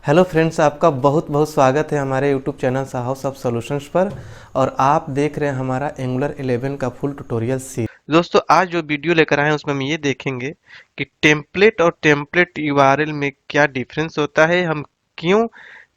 Hello friends, आपका बहुत बहुत स्वागत है हमारे YouTube channel house of solutions पर। और आप देख रहे हैं हमारा एंगुलर 11 का फुल ट्यूटोरियल सीरीज। दोस्तों, आज जो वीडियो लेकर आए हैं उसमें हम ये देखेंगे कि टेम्पलेट और टेम्पलेट यूआरएल में क्या डिफरेंस होता है, हम क्यों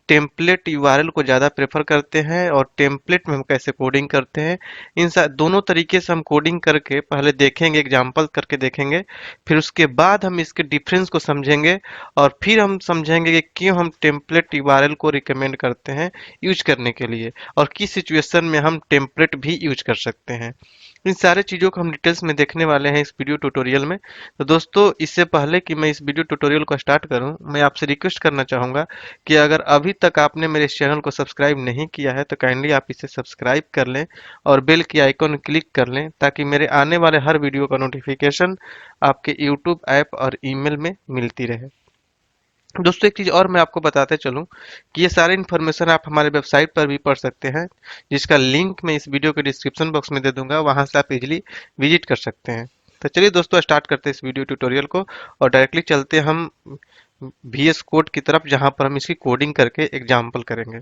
टेम्पलेट यूआरएल को ज़्यादा प्रेफर करते हैं और टेम्पलेट में हम कैसे कोडिंग करते हैं। इन दोनों तरीके से हम कोडिंग करके पहले देखेंगे, एग्जांपल करके देखेंगे, फिर उसके बाद हम इसके डिफरेंस को समझेंगे और फिर हम समझेंगे कि क्यों हम टेम्पलेट यूआरएल को रिकमेंड करते हैं यूज करने के लिए और किस सिचुएशन में हम टेम्पलेट भी यूज कर सकते हैं। इन सारे चीज़ों को हम डिटेल्स में देखने वाले हैं इस वीडियो ट्यूटोरियल में। तो दोस्तों, इससे पहले कि मैं इस वीडियो ट्यूटोरियल को स्टार्ट करूं, मैं आपसे रिक्वेस्ट करना चाहूँगा कि अगर अभी तक आपने मेरे इस चैनल को सब्सक्राइब नहीं किया है तो काइंडली आप इसे सब्सक्राइब कर लें और बेल की आइकॉन क्लिक कर लें ताकि मेरे आने वाले हर वीडियो का नोटिफिकेशन आपके यूट्यूब ऐप और ईमेल में मिलती रहे। दोस्तों, एक चीज़ और मैं आपको बताते चलूं कि ये सारे इन्फॉर्मेशन आप हमारे वेबसाइट पर भी पढ़ सकते हैं, जिसका लिंक मैं इस वीडियो के डिस्क्रिप्शन बॉक्स में दे दूंगा, वहां से आप इजीली विजिट कर सकते हैं। तो चलिए दोस्तों, स्टार्ट करते हैं इस वीडियो ट्यूटोरियल को और डायरेक्टली चलते हैं हम VS कोड की तरफ, जहां पर हम इसकी कोडिंग करके एग्जाम्पल करेंगे।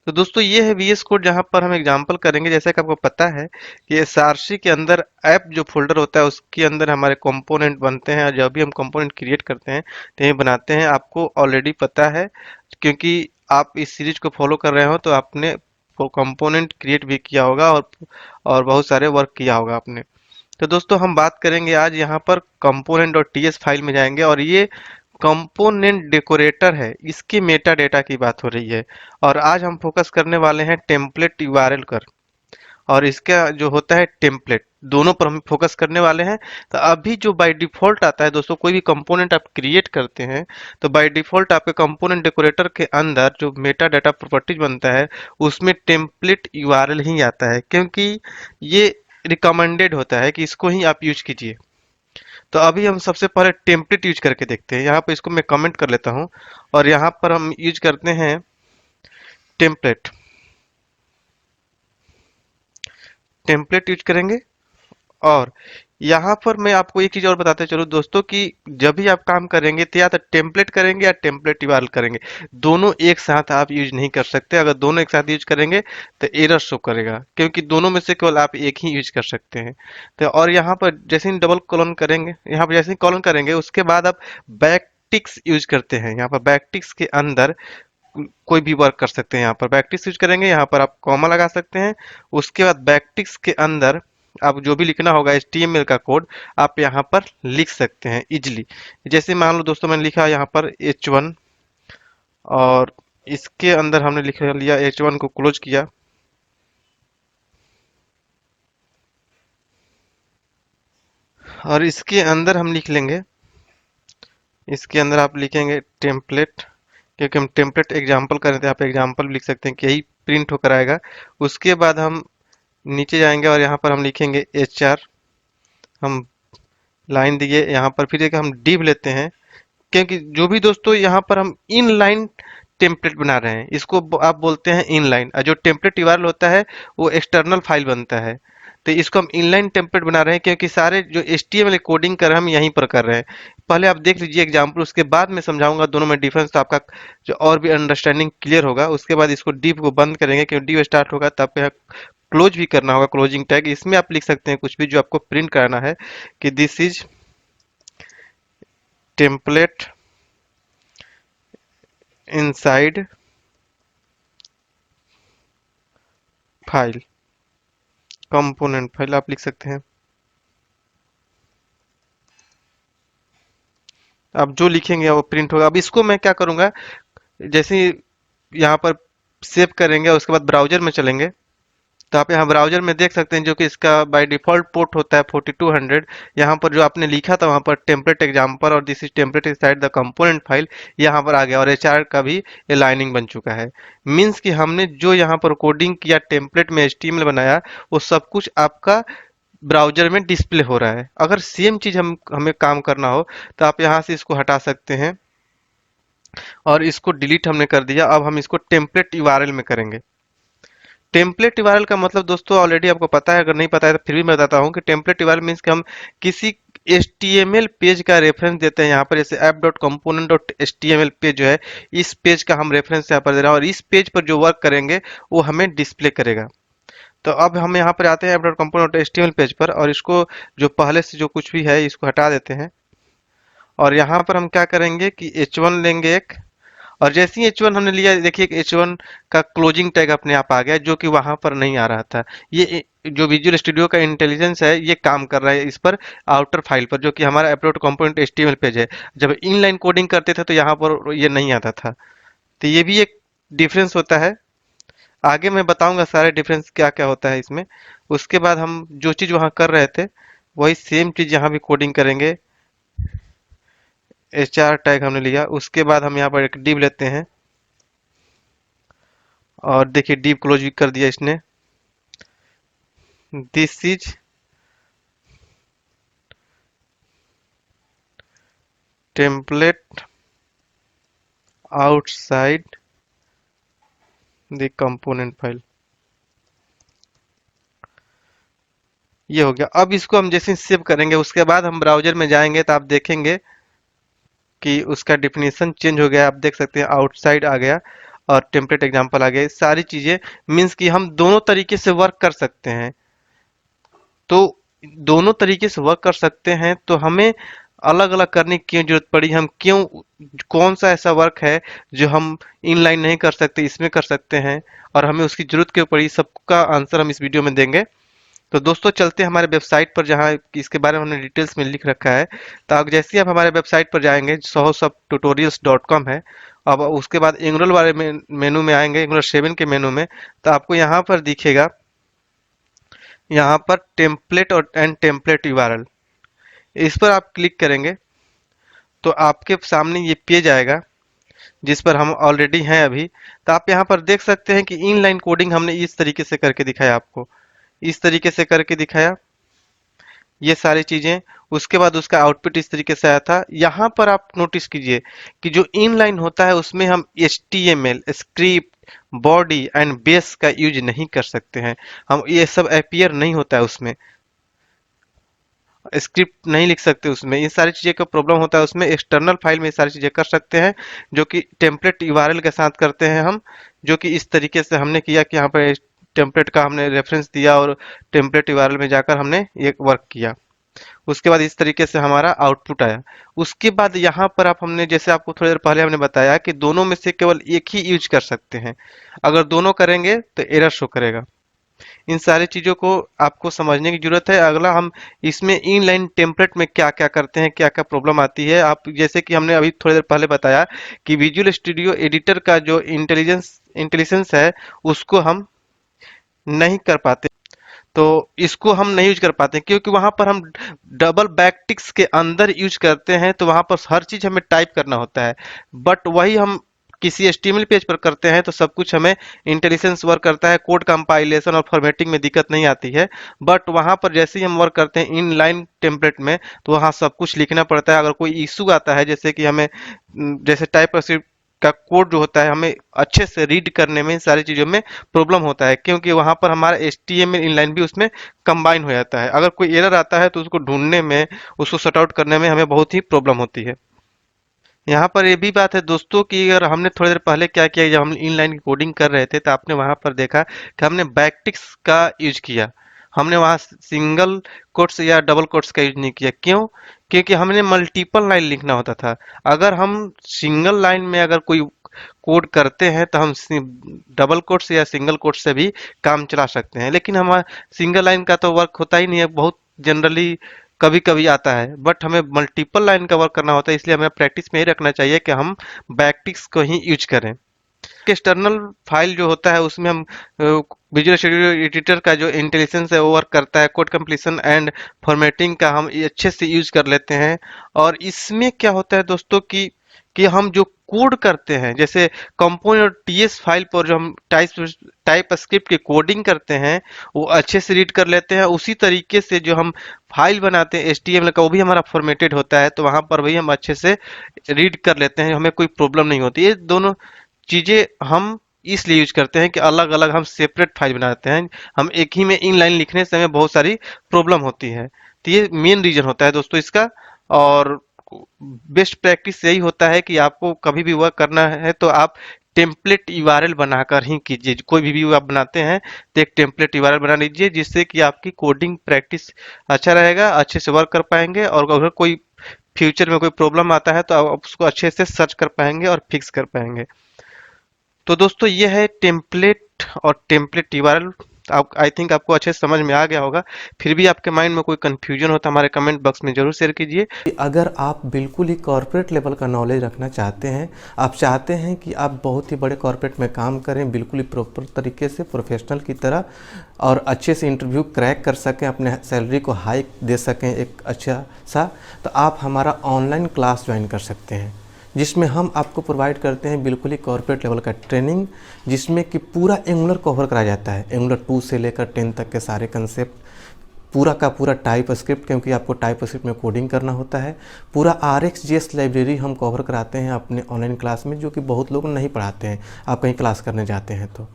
तो दोस्तों, ये है VS कोड जहां पर हम एग्जाम्पल करेंगे। जैसा कि आपको पता है कि SRC के अंदर ऐप जो फोल्डर होता है उसके अंदर हमारे कंपोनेंट बनते हैं और जब भी हम कंपोनेंट क्रिएट करते हैं तो ये बनाते हैं, आपको ऑलरेडी पता है क्योंकि आप इस सीरीज को फॉलो कर रहे हो तो आपने कंपोनेंट क्रिएट भी किया होगा और बहुत सारे वर्क किया होगा आपने। तो दोस्तों, हम बात करेंगे आज यहाँ पर कंपोनेंट और टीएस फाइल में जाएंगे और ये कंपोनेंट डेकोरेटर है, इसके मेटा डेटा की बात हो रही है। और आज हम फोकस करने वाले हैं टेम्पलेट यूआरएल कर और इसका जो होता है टेम्पलेट, दोनों पर हम फोकस करने वाले हैं। तो अभी जो बाय डिफॉल्ट आता है दोस्तों, कोई भी कंपोनेंट आप क्रिएट करते हैं तो बाय डिफॉल्ट आपके कंपोनेंट डेकोरेटर के अंदर जो मेटा डाटा प्रॉपर्टीज बनता है उसमें टेम्पलेट यूआरएल ही आता है, क्योंकि ये रिकमेंडेड होता है कि इसको ही आप यूज कीजिए। तो अभी हम सबसे पहले टेम्पलेट यूज करके देखते हैं। यहाँ पर इसको मैं कमेंट कर लेता हूँ और यहाँ पर हम यूज करते हैं टेम्पलेट। टेम्पलेट यूज करेंगे और यहाँ पर मैं आपको एक चीज और बताते चलूं दोस्तों कि जब भी आप काम करेंगे तो या तो टेम्पलेट करेंगे या टेम्पलेट यूआरएल करेंगे, दोनों एक साथ आप यूज नहीं कर सकते। अगर दोनों एक साथ यूज करेंगे तो एरर शो करेगा, क्योंकि दोनों में से केवल आप एक ही यूज कर सकते हैं। तो और यहाँ पर जैसे ही डबल कॉलन करेंगे, यहाँ पर जैसे ही कॉलन करेंगे उसके बाद आप बैकटिक्स यूज करते हैं। यहाँ पर बैकटिक्स के अंदर कोई भी वर्क कर सकते हैं। यहाँ पर बैकटिक्स यूज करेंगे, यहाँ पर आप कॉमा लगा सकते हैं। उसके बाद बैकटिक्स के अंदर आप जो भी लिखना होगा HTML का कोड आप यहाँ पर लिख सकते हैं इजिली। जैसे मान लो दोस्तों, मैंने लिखा यहाँ पर H1 और इसके अंदर हमने लिख लिया, H1 को क्लोज किया और इसके अंदर हम लिख लेंगे, इसके अंदर आप लिखेंगे टेम्पलेट, क्योंकि हम टेम्पलेट एग्जाम्पल कर रहे थे। आप एग्जाम्पल लिख सकते हैं कि यही प्रिंट होकर आएगा। उसके बाद हम नीचे जाएंगे और यहाँ पर हम लिखेंगे HR। हम लाइन दिए, यहाँ पर फिर एक हम डिव लेते हैं, क्योंकि जो भी दोस्तों यहाँ पर हम इन लाइन टेम्पलेट बना रहे हैं, इसको आप बोलते हैं इनलाइन। और जो टेम्पलेट यूआरएल होता है वो एक्सटर्नल फाइल बनता है। तो इसको हम इनलाइन टेम्पलेट बना रहे हैं क्योंकि सारे जो HTML कोडिंग कर रहे हैं हम यहीं पर कर रहे हैं। पहले आप देख लीजिए एग्जाम्पल, उसके बाद मैं समझाऊंगा दोनों में डिफरेंस, तो आपका जो और भी अंडरस्टैंडिंग क्लियर होगा। उसके बाद इसको डिव को बंद करेंगे, क्योंकि डिव स्टार्ट होगा तब क्लोज भी करना होगा, क्लोजिंग टैग। इसमें आप लिख सकते हैं कुछ भी जो आपको प्रिंट कराना है कि this is template inside file, component file आप लिख सकते हैं। आप जो लिखेंगे वो प्रिंट होगा। अब इसको मैं क्या करूंगा, जैसे यहाँ पर सेव करेंगे उसके बाद ब्राउजर में चलेंगे तो आप यहाँ ब्राउजर में देख सकते हैं जो कि इसका बाय डिफॉल्ट पोर्ट होता है 4200। यहाँ पर जो आपने लिखा था वहाँ पर टेम्पलेट एग्जाम्पल और this is template inside the component file यहाँ पर आ गया और HR का भी अलाइनिंग बन चुका है। मीन्स कि हमने जो यहाँ पर कोडिंग किया, टेम्पलेट में HTML बनाया, वो सब कुछ आपका ब्राउजर में डिस्प्ले हो रहा है। अगर सेम चीज हमें काम करना हो तो आप यहाँ से इसको हटा सकते हैं और इसको डिलीट हमने कर दिया। अब हम इसको टेम्पलेट यूआरएल में करेंगे। टेम्पलेट यूआरएल का मतलब दोस्तों ऑलरेडी आपको पता है, अगर नहीं पता है तो फिर भी मैं बताता हूँ कि टेम्पलेट यूआरएल मीन्स कि हम किसी HTML पेज का रेफरेंस देते हैं यहाँ पर, जैसे app.component.html पेज जो है, इस पेज का हम रेफरेंस यहाँ पर दे रहे हैं और इस पेज पर जो वर्क करेंगे वो हमें डिस्प्ले करेगा। तो अब हम यहाँ पर आते हैं app.component.html पेज पर और इसको जो पहले से जो कुछ भी है इसको हटा देते हैं और यहाँ पर हम क्या करेंगे कि h1 लेंगे एक, और जैसे ही H1 हमने लिया, देखिए H1 का क्लोजिंग टैग अपने आप आ गया जो कि वहां पर नहीं आ रहा था। ये जो विजुअल स्टूडियो का इंटेलिजेंस है ये काम कर रहा है इस पर, आउटर फाइल पर, जो कि हमारा अपलोड कंपोनेंट HTML पेज है। जब इनलाइन कोडिंग करते थे तो यहाँ पर ये नहीं आता था। तो ये भी एक डिफरेंस होता है। आगे मैं बताऊंगा सारे डिफरेंस क्या क्या होता है इसमें। उसके बाद हम जो चीज़ वहाँ कर रहे थे वही सेम चीज़ यहाँ भी कोडिंग करेंगे। HR टैग हमने लिया, उसके बाद हम यहाँ पर एक div लेते हैं और देखिए div क्लोज भी कर दिया इसने। This is template outside the component file. ये हो गया। अब इसको हम जैसे सेव करेंगे उसके बाद हम ब्राउजर में जाएंगे तो आप देखेंगे कि उसका डिफिनीशन चेंज हो गया। आप देख सकते हैं आउटसाइड आ गया और टेम्पलेट एग्जांपल आ गया। सारी चीजें मीन्स कि हम दोनों तरीके से वर्क कर सकते हैं। तो दोनों तरीके से वर्क कर सकते हैं तो हमें अलग अलग करने की क्यों जरूरत पड़ी, हम क्यों, कौन सा ऐसा वर्क है जो हम इनलाइन नहीं कर सकते इसमें कर सकते हैं और हमें उसकी जरूरत क्यों पड़ी, सबका आंसर हम इस वीडियो में देंगे। तो दोस्तों चलते हैं हमारे वेबसाइट पर जहाँ इसके बारे में हमने डिटेल्स में लिख रखा है। तो आप जैसे ही आप हमारे वेबसाइट पर जाएंगे sohosubtutorials.com है। अब उसके बाद एंगुलर वाले मेनू में आएंगे, एंगुलर 7 के मेनू में, तो आपको यहाँ पर दिखेगा, यहाँ पर टेम्पलेट और एंड टेम्पलेट यूआरएल, इस पर आप क्लिक करेंगे तो आपके सामने ये पेज आएगा जिस पर हम ऑलरेडी हैं अभी। तो आप यहाँ पर देख सकते हैं कि इनलाइन कोडिंग हमने इस तरीके से करके दिखाया, आपको इस तरीके से करके दिखाया ये सारी चीजें। उसके बाद उसका आउटपुट इस तरीके से आया था। यहाँ पर आप नोटिस कीजिए कि जो इनलाइन होता है उसमें हम HTML script body and base का यूज नहीं कर सकते हैं। हम ये सब अपीयर नहीं होता है उसमें, स्क्रिप्ट नहीं लिख सकते उसमें, ये सारी चीजें का प्रॉब्लम होता है उसमें। एक्सटर्नल फाइल में ये सारी चीजें कर सकते हैं जो कि टेम्पलेट यूआरएल के साथ करते हैं हम, जो कि इस तरीके से हमने किया कि यहाँ पर टेम्पलेट का हमने रेफरेंस दिया और टेम्पलेट यूआरएल में जाकर हमने ये वर्क किया। उसके बाद इस तरीके से हमारा आउटपुट आया। उसके बाद यहाँ पर आप, हमने जैसे आपको थोड़ी देर पहले हमने बताया कि दोनों में से केवल एक ही यूज कर सकते हैं। अगर दोनों करेंगे तो एरर शो करेगा। इन सारी चीजों को आपको समझने की जरूरत है। अगला हम इसमें इनलाइन टेम्पलेट में क्या क्या करते हैं, क्या क्या प्रॉब्लम आती है। आप जैसे कि हमने अभी थोड़ी देर पहले बताया कि विजुअल स्टूडियो एडिटर का जो इंटेलिजेंस है उसको हम नहीं कर पाते। तो इसको हम नहीं यूज कर पाते क्योंकि वहां पर हम डबल बैकटिक्स के अंदर यूज करते हैं तो वहां पर हर चीज हमें टाइप करना होता है। बट वही हम किसी HTML पेज पर करते हैं तो सब कुछ हमें इंटेलिजेंस वर्क करता है, कोड कंपाइलेशन और फॉर्मेटिंग में दिक्कत नहीं आती है। बट वहां पर जैसे ही हम वर्क करते हैं इन लाइन टेम्पलेट में तो वहां सब कुछ लिखना पड़ता है। अगर कोई इशू आता है जैसे कि हमें जैसे टाइप का कोड जो होता है हमें अच्छे से रीड करने में, इन सारी चीजों में प्रॉब्लम होता है क्योंकि वहां पर हमारा HTML इनलाइन भी उसमें कंबाइन हो जाता है। अगर कोई एरर आता है तो उसको ढूंढने में, उसको सॉर्ट आउट करने में हमें बहुत ही प्रॉब्लम होती है। यहाँ पर ये भी बात है दोस्तों कि अगर हमने थोड़ी देर पहले क्या किया, जब हम इनलाइन की कोडिंग कर रहे थे तो आपने वहां पर देखा कि हमने बैकटिक्स का यूज किया। हमने वहां सिंगल कोट्स या डबल कोट्स का यूज नहीं किया। क्यों? क्योंकि हमने मल्टीपल लाइन लिखना होता था। अगर हम सिंगल लाइन में अगर कोई कोड करते हैं तो हम डबल कोट्स या सिंगल कोट्स से भी काम चला सकते हैं, लेकिन हमारा सिंगल लाइन का तो वर्क होता ही नहीं है, बहुत जनरली कभी कभी आता है। बट हमें मल्टीपल लाइन का वर्क करना होता है, इसलिए हमें प्रैक्टिस में ही रखना चाहिए कि हम बैकटिक्स को ही यूज करें। एक्सटर्नल फाइल जो होता है उसमें हम विजुअल स्टूडियो एडिटर का जो इंटेलिजेंस है वो वर्क करता है, कोड कंप्लीशन एंड फॉर्मेटिंग का हम अच्छे से यूज कर लेते हैं। और इसमें क्या होता है दोस्तों कि हम जो कोड करते हैं जैसे कंपोनेंट और TS फाइल पर जो हम टाइप स्क्रिप्ट की कोडिंग करते हैं वो अच्छे से रीड कर लेते हैं। उसी तरीके से जो हम फाइल बनाते हैं HTML का वो भी हमारा फॉर्मेटेड होता है तो वहां पर भी हम अच्छे से रीड कर लेते हैं, हमें कोई प्रॉब्लम नहीं होती। ये दोनों चीजें हम इसलिए यूज करते हैं कि अलग अलग हम सेपरेट फाइल बनाते हैं। हम एक ही में इनलाइन लिखने से हमें बहुत सारी प्रॉब्लम होती है। तो ये मेन रीजन होता है दोस्तों इसका। और बेस्ट प्रैक्टिस यही होता है कि आपको कभी भी वर्क करना है तो आप टेम्पलेट यूआरएल बनाकर ही कीजिए। कोई भी व्यू आप बनाते हैं तो एक टेम्पलेट यूआरएल बना लीजिए, जिससे कि आपकी कोडिंग प्रैक्टिस अच्छा रहेगा, अच्छे से वर्क कर पाएंगे। और अगर कोई फ्यूचर में कोई प्रॉब्लम आता है तो आप उसको अच्छे से सर्च कर पाएंगे और फिक्स कर पाएंगे। तो दोस्तों ये है टेम्पलेट और टेम्पलेट यूआरएल। आप आई थिंक आपको अच्छे से समझ में आ गया होगा। फिर भी आपके माइंड में कोई कंफ्यूजन हो तो हमारे कमेंट बॉक्स में जरूर शेयर कीजिए। अगर आप बिल्कुल ही कॉर्पोरेट लेवल का नॉलेज रखना चाहते हैं, आप चाहते हैं कि आप बहुत ही बड़े कॉर्पोरेट में काम करें बिल्कुल ही प्रॉपर तरीके से, प्रोफेशनल की तरह, और अच्छे से इंटरव्यू क्रैक कर सकें, अपने सैलरी को हाइक दे सकें एक अच्छा सा, तो आप हमारा ऑनलाइन क्लास ज्वाइन कर सकते हैं, जिसमें हम आपको प्रोवाइड करते हैं बिल्कुल ही कॉर्पोरेट लेवल का ट्रेनिंग, जिसमें कि पूरा एंगुलर कवर कराया जाता है। एंगुलर 2 से लेकर 10 तक के सारे कंसेप्ट, पूरा का पूरा टाइप स्क्रिप्ट, क्योंकि आपको टाइप स्क्रिप्ट में कोडिंग करना होता है। पूरा RxJS लाइब्रेरी हम कवर कराते हैं अपने ऑनलाइन क्लास में, जो कि बहुत लोग नहीं पढ़ाते हैं। आप कहीं क्लास करने जाते हैं तो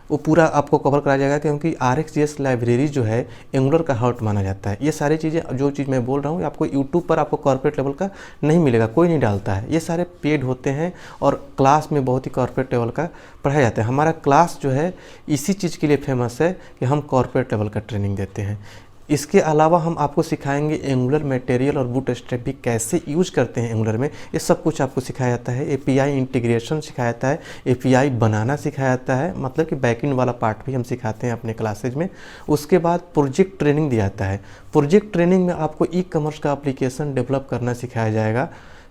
वो पूरा आपको कवर कराया जाएगा, क्योंकि RxJS लाइब्रेरी जो है एंगुलर का हार्ट माना जाता है। ये सारी चीज़ें, जो चीज़ मैं बोल रहा हूँ, आपको यूट्यूब पर आपको कॉर्पोरेट लेवल का नहीं मिलेगा, कोई नहीं डालता है। ये सारे पेड होते हैं और क्लास में बहुत ही कॉर्पोरेट लेवल का पढ़ाया जाता है। हमारा क्लास जो है इसी चीज़ के लिए फेमस है कि हम कॉर्पोरेट लेवल का ट्रेनिंग देते हैं। इसके अलावा हम आपको सिखाएंगे एंगुलर मटेरियल और बूटस्ट्रैप भी कैसे यूज करते हैं एंगुलर में, ये सब कुछ आपको सिखाया जाता है। API इंटीग्रेशन सिखाया जाता है, API बनाना सिखाया जाता है, मतलब कि बैकएंड वाला पार्ट भी हम सिखाते हैं अपने क्लासेज में। उसके बाद प्रोजेक्ट ट्रेनिंग दिया जाता है। प्रोजेक्ट ट्रेनिंग में आपको ई-कॉमर्स का एप्लीकेशन डेवलप करना सिखाया जाएगा,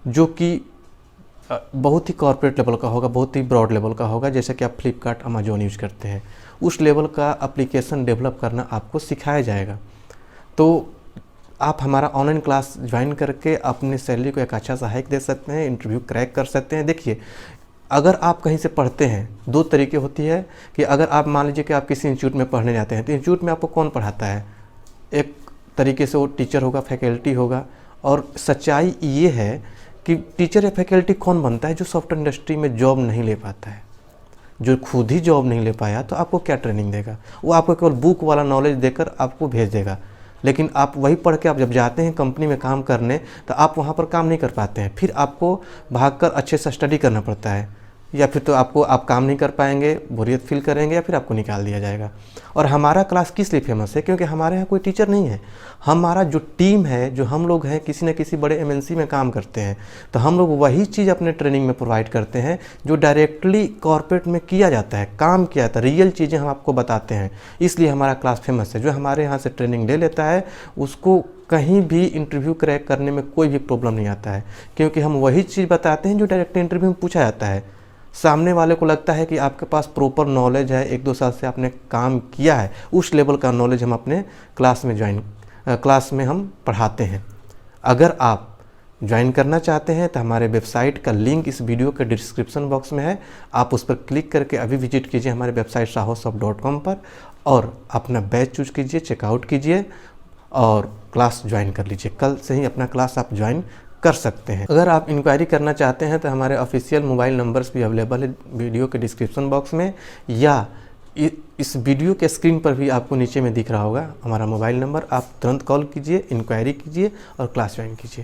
जो कि बहुत ही कॉर्पोरेट लेवल का होगा, बहुत ही ब्रॉड लेवल का होगा। जैसे कि आप फ्लिपकार्ट, अमेजोन यूज करते हैं, उस लेवल का एप्लीकेशन डेवलप करना आपको सिखाया जाएगा। तो आप हमारा ऑनलाइन क्लास ज्वाइन करके अपनी सैलरी को एक अच्छा सा हाइक दे सकते हैं, इंटरव्यू क्रैक कर सकते हैं। देखिए, अगर आप कहीं से पढ़ते हैं, दो तरीके होती है कि अगर आप मान लीजिए कि आप किसी इंस्टीट्यूट में पढ़ने जाते हैं, तो इंस्टीट्यूट में आपको कौन पढ़ाता है? एक तरीके से वो टीचर होगा, फैकल्टी होगा। और सच्चाई ये है कि टीचर या फैकल्टी कौन बनता है? जो सॉफ्टवेयर इंडस्ट्री में जॉब नहीं ले पाता है, जो खुद ही जॉब नहीं ले पाया, तो आपको क्या ट्रेनिंग देगा? वो आपको केवल बुक वाला नॉलेज देकर आपको भेज देगा। लेकिन आप वही पढ़ के आप जब जाते हैं कंपनी में काम करने, तो आप वहाँ पर काम नहीं कर पाते हैं। फिर आपको भागकर अच्छे से स्टडी करना पड़ता है, या फिर तो आप काम नहीं कर पाएंगे, बोरियत फील करेंगे, या फिर आपको निकाल दिया जाएगा। और हमारा क्लास किस लिए फेमस है? क्योंकि हमारे यहाँ कोई टीचर नहीं है। हमारा जो टीम है, जो हम लोग हैं, किसी न किसी बड़े MNC में काम करते हैं, तो हम लोग वही चीज़ अपने ट्रेनिंग में प्रोवाइड करते हैं जो डायरेक्टली कॉर्पोरेट में किया जाता है, काम किया जाता है। रियल चीज़ें हम आपको बताते हैं, इसलिए हमारा क्लास फेमस है। जो हमारे यहाँ से ट्रेनिंग ले लेता है, उसको कहीं भी इंटरव्यू क्रैक करने में कोई भी प्रॉब्लम नहीं आता है, क्योंकि हम वही चीज़ बताते हैं जो डायरेक्ट इंटरव्यू में पूछा जाता है। सामने वाले को लगता है कि आपके पास प्रॉपर नॉलेज है, 1-2 साल से आपने काम किया है, उस लेवल का नॉलेज हम अपने क्लास में हम पढ़ाते हैं। अगर आप ज्वाइन करना चाहते हैं तो हमारे वेबसाइट का लिंक इस वीडियो के डिस्क्रिप्शन बॉक्स में है, आप उस पर क्लिक करके अभी विजिट कीजिए हमारे वेबसाइट sahosoft.com पर, और अपना बैच चूज कीजिए, चेकआउट कीजिए और क्लास ज्वाइन कर लीजिए। कल से ही अपना क्लास आप ज्वाइन कर सकते हैं। अगर आप इंक्वायरी करना चाहते हैं तो हमारे ऑफिशियल मोबाइल नंबर्स भी अवेलेबल है वीडियो के डिस्क्रिप्शन बॉक्स में, या इस वीडियो के स्क्रीन पर भी आपको नीचे में दिख रहा होगा हमारा मोबाइल नंबर। आप तुरंत कॉल कीजिए, इंक्वायरी कीजिए और क्लास ज्वाइन कीजिए।